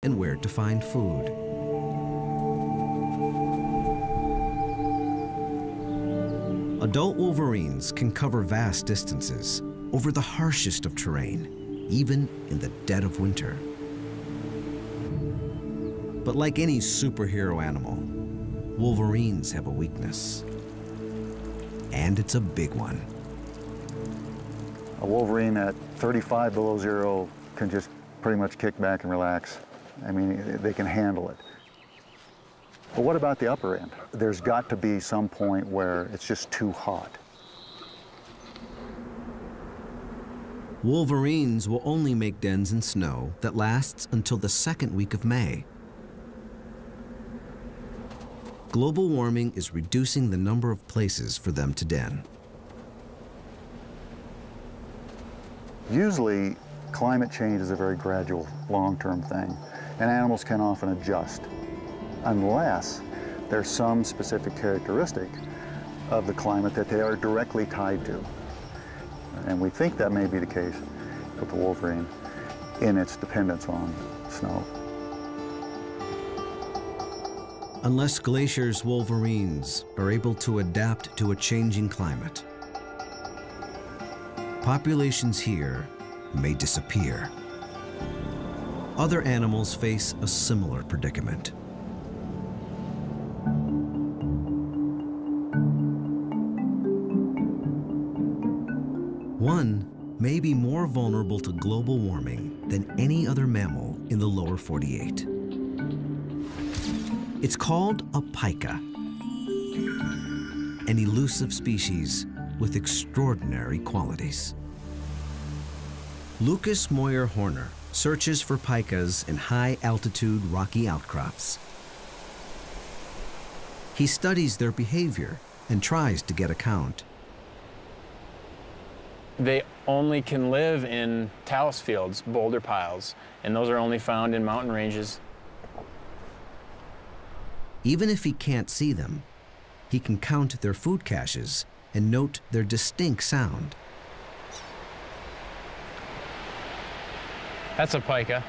and where to find food. Adult wolverines can cover vast distances over the harshest of terrain, even in the dead of winter. But like any superhero animal, wolverines have a weakness. And it's a big one. A wolverine at 35 below zero can just pretty much kick back and relax. I mean, they can handle it. But what about the upper end? There's got to be some point where it's just too hot. Wolverines will only make dens in snow that lasts until the second week of May. Global warming is reducing the number of places for them to den. Usually, climate change is a very gradual, long-term thing, and animals can often adjust, unless there's some specific characteristic of the climate that they are directly tied to. And we think that may be the case with the wolverine in its dependence on snow. Unless glaciers, wolverines are able to adapt to a changing climate, populations here may disappear. Other animals face a similar predicament. One may be more vulnerable to global warming than any other mammal in the lower 48. It's called a pika, an elusive species with extraordinary qualities. Lucas Moyer-Horner searches for pikas in high-altitude rocky outcrops. He studies their behavior and tries to get a count. They only can live in talus fields, boulder piles, and those are only found in mountain ranges. Even if he can't see them, he can count their food caches and note their distinct sound. That's a pika.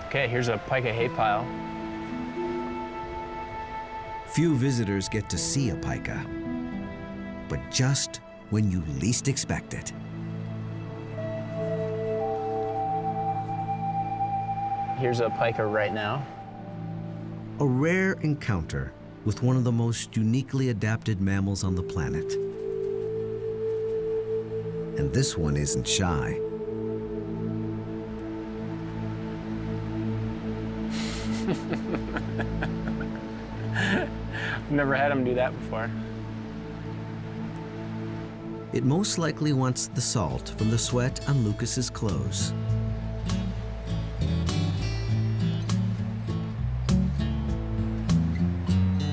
Okay, here's a pika hay pile. Few visitors get to see a pika, but just when you least expect it. Here's a pika right now. A rare encounter with one of the most uniquely adapted mammals on the planet. And this one isn't shy. I've never had him do that before. It most likely wants the salt from the sweat on Lucas's clothes.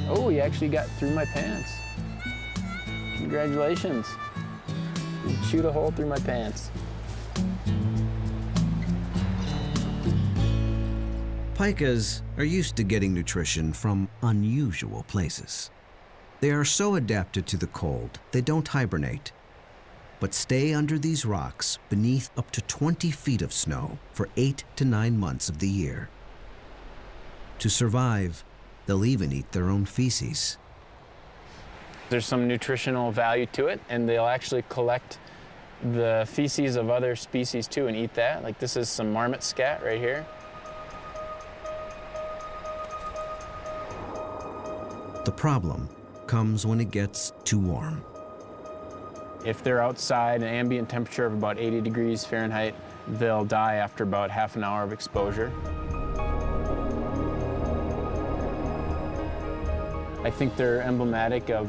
Oh, he actually got through my pants. Congratulations. You chewed a hole through my pants. Pikas are used to getting nutrition from unusual places. They are so adapted to the cold, they don't hibernate, but stay under these rocks beneath up to 20 feet of snow for 8 to 9 months of the year. To survive, they'll even eat their own feces. There's some nutritional value to it, and they'll actually collect the feces of other species too and eat that. Like this is some marmot scat right here. The problem comes when it gets too warm. If they're outside an ambient temperature of about 80 degrees Fahrenheit, they'll die after about half an hour of exposure. I think they're emblematic of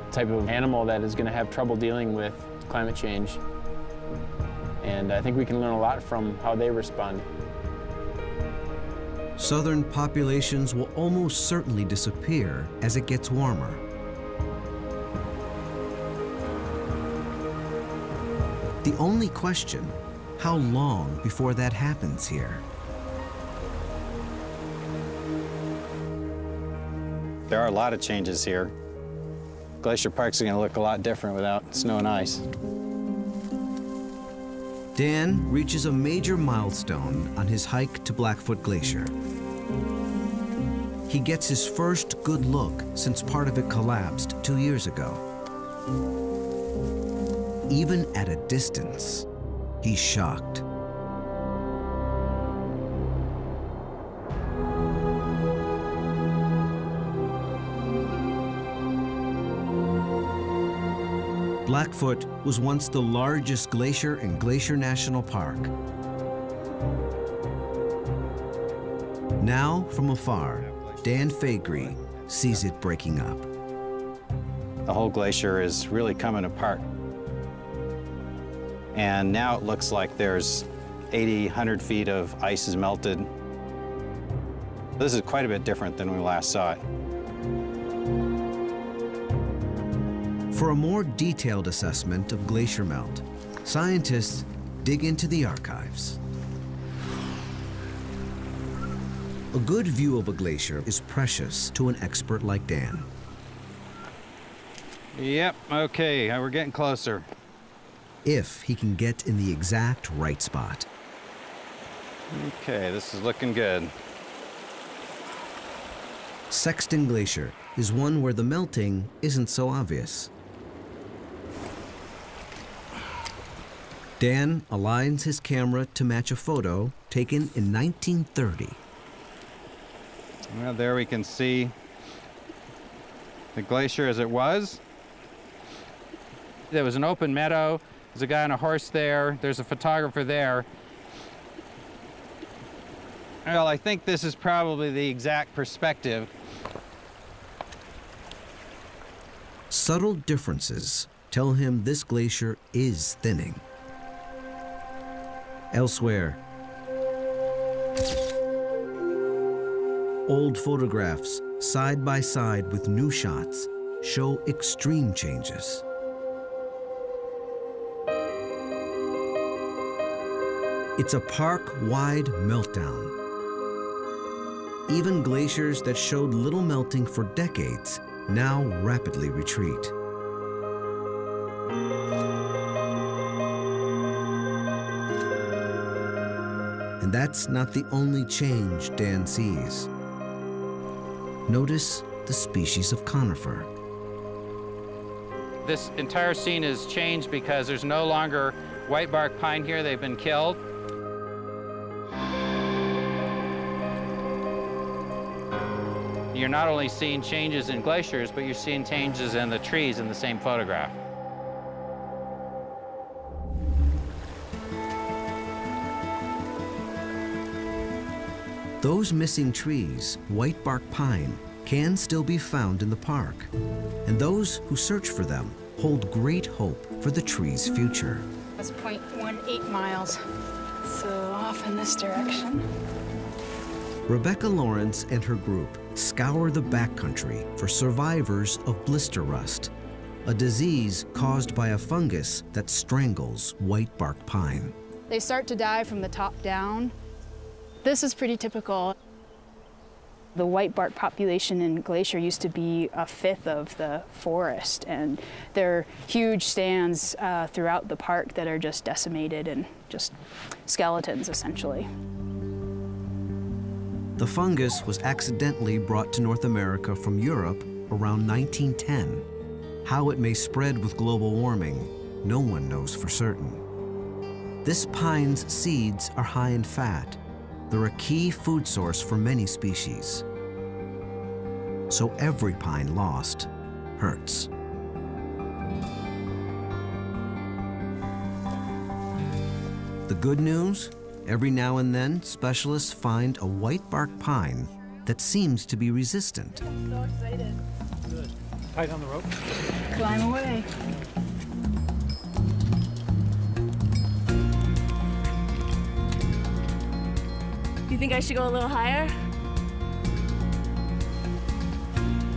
the type of animal that is going to have trouble dealing with climate change. And I think we can learn a lot from how they respond. Southern populations will almost certainly disappear as it gets warmer. The only question, how long before that happens here? There are a lot of changes here. Glacier Park's going to look a lot different without snow and ice. Dan reaches a major milestone on his hike to Blackfoot Glacier. He gets his first good look since part of it collapsed 2 years ago. Even at a distance, he's shocked. Blackfoot was once the largest glacier in Glacier National Park. Now, from afar, Dan Faegre sees it breaking up. The whole glacier is really coming apart. And now it looks like there's 80, 100 feet of ice is melted. This is quite a bit different than when we last saw it. For a more detailed assessment of glacier melt, scientists dig into the archives. A good view of a glacier is precious to an expert like Dan. Yep, okay, we're getting closer. If he can get in the exact right spot. Okay, this is looking good. Sexton Glacier is one where the melting isn't so obvious. Dan aligns his camera to match a photo taken in 1930. Well, there we can see the glacier as it was. There was an open meadow. There's a guy on a horse there. There's a photographer there. Well, I think this is probably the exact perspective. Subtle differences tell him this glacier is thinning. Elsewhere, old photographs side by side with new shots show extreme changes. It's a park-wide meltdown. Even glaciers that showed little melting for decades now rapidly retreat. And that's not the only change Dan sees. Notice the species of conifer. This entire scene has changed because there's no longer white bark pine here. They've been killed. You're not only seeing changes in glaciers, but you're seeing changes in the trees in the same photograph. Those missing trees, white bark pine, can still be found in the park. And those who search for them hold great hope for the tree's future. That's 0.18 miles, so off in this direction. Rebecca Lawrence and her group scour the backcountry for survivors of blister rust, a disease caused by a fungus that strangles white bark pine. They start to die from the top down. This is pretty typical. The white bark population in Glacier used to be a fifth of the forest, and there are huge stands throughout the park that are just decimated and just skeletons, essentially. The fungus was accidentally brought to North America from Europe around 1910. How it may spread with global warming, no one knows for certain. This pine's seeds are high in fat. They're a key food source for many species. So every pine lost hurts. The good news? Every now and then, specialists find a white bark pine that seems to be resistant. I'm so excited. Good. Tight on the rope. Climb away. You think I should go a little higher?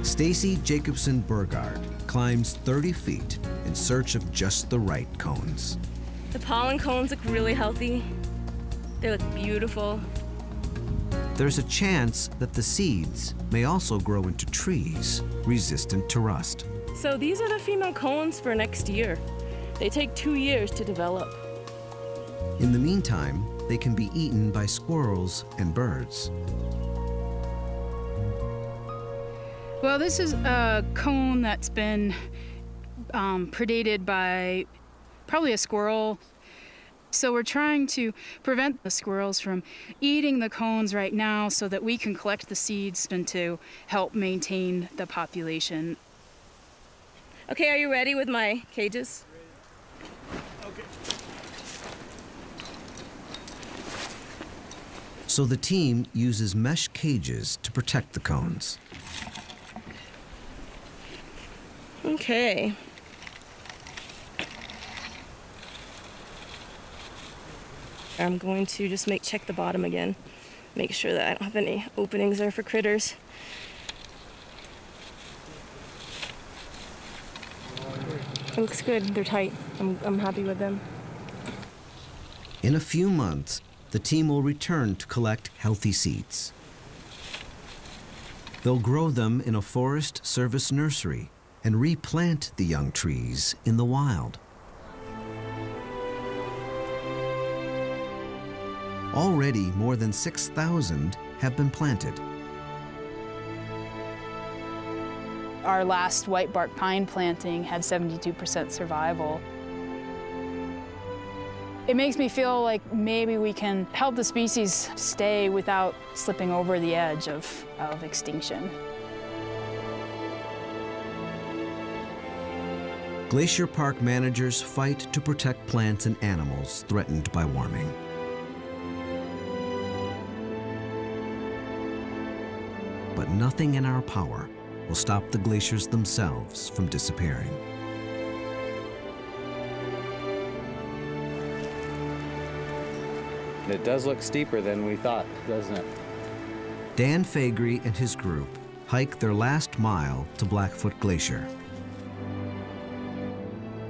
Stacy Jacobson Burgard climbs 30 feet in search of just the right cones. The pollen cones look really healthy. They look beautiful. There's a chance that the seeds may also grow into trees resistant to rust. So these are the female cones for next year. They take 2 years to develop. In the meantime, they can be eaten by squirrels and birds. Well, this is a cone that's been predated by probably a squirrel. So we're trying to prevent the squirrels from eating the cones right now so that we can collect the seeds and to help maintain the population. Okay, are you ready with my cages? Okay. So the team uses mesh cages to protect the cones. Okay. I'm going to just check the bottom again. Make sure that I don't have any openings there for critters. Looks good, they're tight. I'm happy with them. In a few months, the team will return to collect healthy seeds. They'll grow them in a Forest Service nursery and replant the young trees in the wild. Already, more than 6,000 have been planted. Our last white bark pine planting had 72% survival. It makes me feel like maybe we can help the species stay without slipping over the edge of extinction. Glacier Park managers fight to protect plants and animals threatened by warming. But nothing in our power will stop the glaciers themselves from disappearing. It does look steeper than we thought, doesn't it? Dan Faegre and his group hike their last mile to Blackfoot Glacier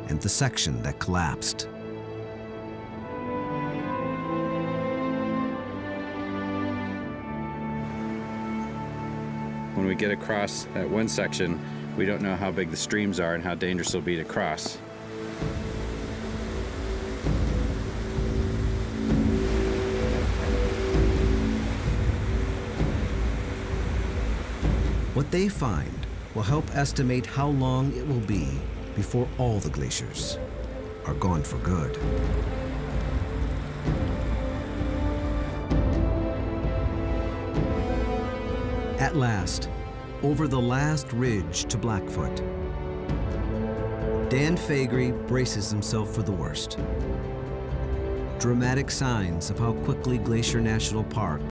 and the section that collapsed. When we get across that one section, we don't know how big the streams are and how dangerous it'll be to cross. What they find will help estimate how long it will be before all the glaciers are gone for good. At last, over the last ridge to Blackfoot, Dan Faegre braces himself for the worst. Dramatic signs of how quickly Glacier National Park